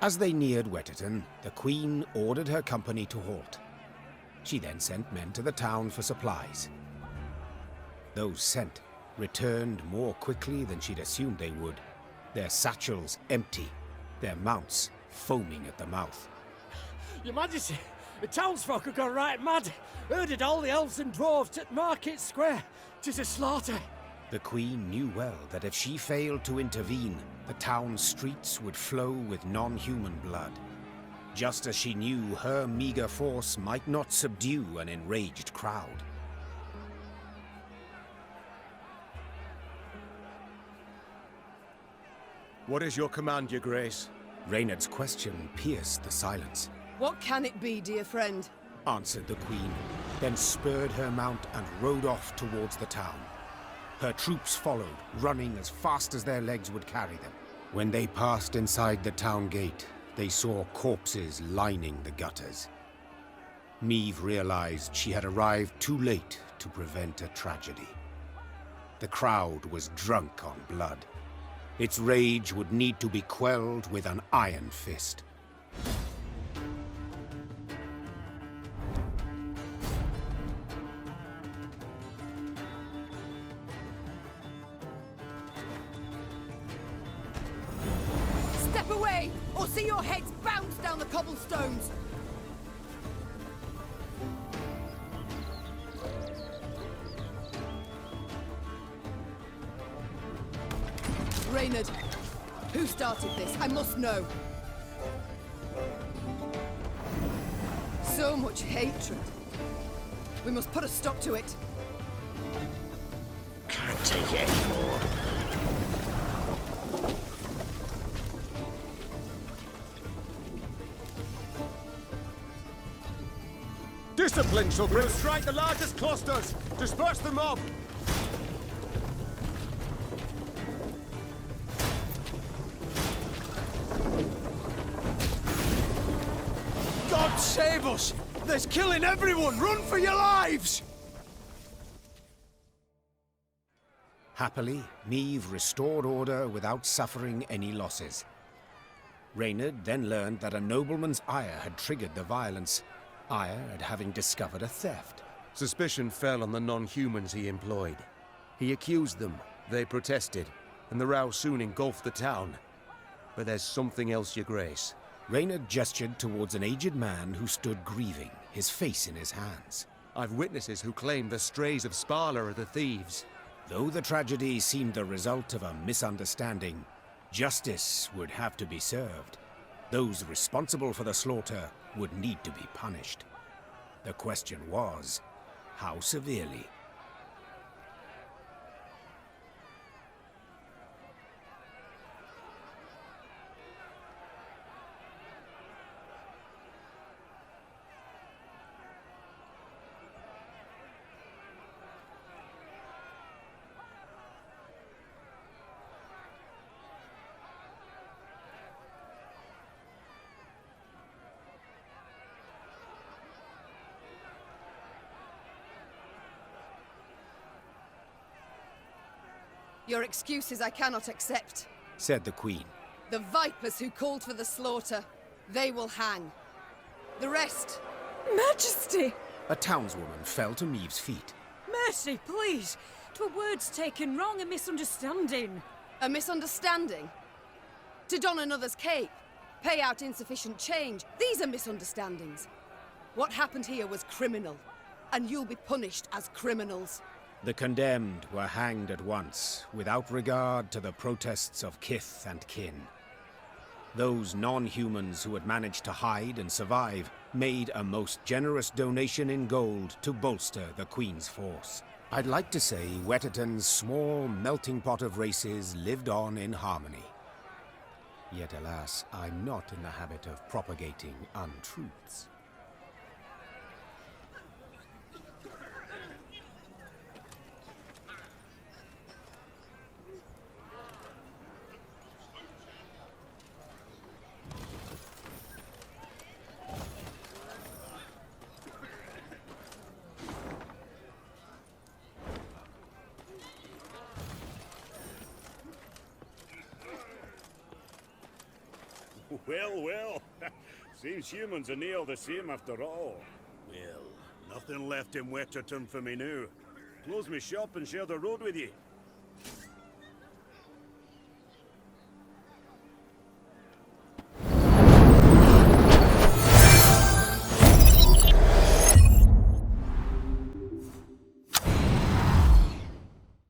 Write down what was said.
As they neared Wetterton, the Queen ordered her company to halt. She then sent men to the town for supplies. Those sent returned more quickly than she'd assumed they would, their satchels empty, their mounts foaming at the mouth. Your Majesty, the townsfolk have gone right mad. Herded all the elves and dwarves at Market Square. 'Tis a slaughter. The Queen knew well that if she failed to intervene, the town's streets would flow with non-human blood. Just as she knew her meager force might not subdue an enraged crowd. What is your command, your grace? Reynard's question pierced the silence. What can it be, dear friend? Answered the Queen, then spurred her mount and rode off towards the town. Her troops followed, running as fast as their legs would carry them. When they passed inside the town gate, they saw corpses lining the gutters. Niamh realized she had arrived too late to prevent a tragedy. The crowd was drunk on blood. Its rage would need to be quelled with an iron fist. Step away, or see your heads bounce down the cobblestones! Reynard, who started this? I must know. So much hatred. We must put a stop to it. Can't take any more. Discipline shall we'll strike the largest clusters! Disperse the mob! God save us! There's killing everyone! Run for your lives! Happily, Niamh restored order without suffering any losses. Reynard then learned that a nobleman's ire had triggered the violence, ire at having discovered a theft. Suspicion fell on the non-humans he employed. He accused them, they protested, and the row soon engulfed the town. But there's something else, your grace. Reynard gestured towards an aged man who stood grieving, his face in his hands. I've witnesses who claim the strays of Sparla are the thieves. Though the tragedy seemed the result of a misunderstanding, justice would have to be served. Those responsible for the slaughter would need to be punished. The question was, how severely? Your excuses I cannot accept, Said the Queen. The vipers who called for the slaughter, they will hang. The rest... Majesty! A townswoman fell to Niamh's feet. Mercy, please! 'Twere words taken wrong, a misunderstanding. A misunderstanding? To don another's cape, pay out insufficient change, these are misunderstandings. What happened here was criminal, and you'll be punished as criminals. The condemned were hanged at once, without regard to the protests of kith and kin. Those non-humans who had managed to hide and survive made a most generous donation in gold to bolster the Queen's force. I'd like to say Wetterton's small melting pot of races lived on in harmony. Yet alas, I'm not in the habit of propagating untruths. Well, well. Seems humans are near the same after all. Well, nothing left in Wetterton for me now. Close me shop and share the road with you.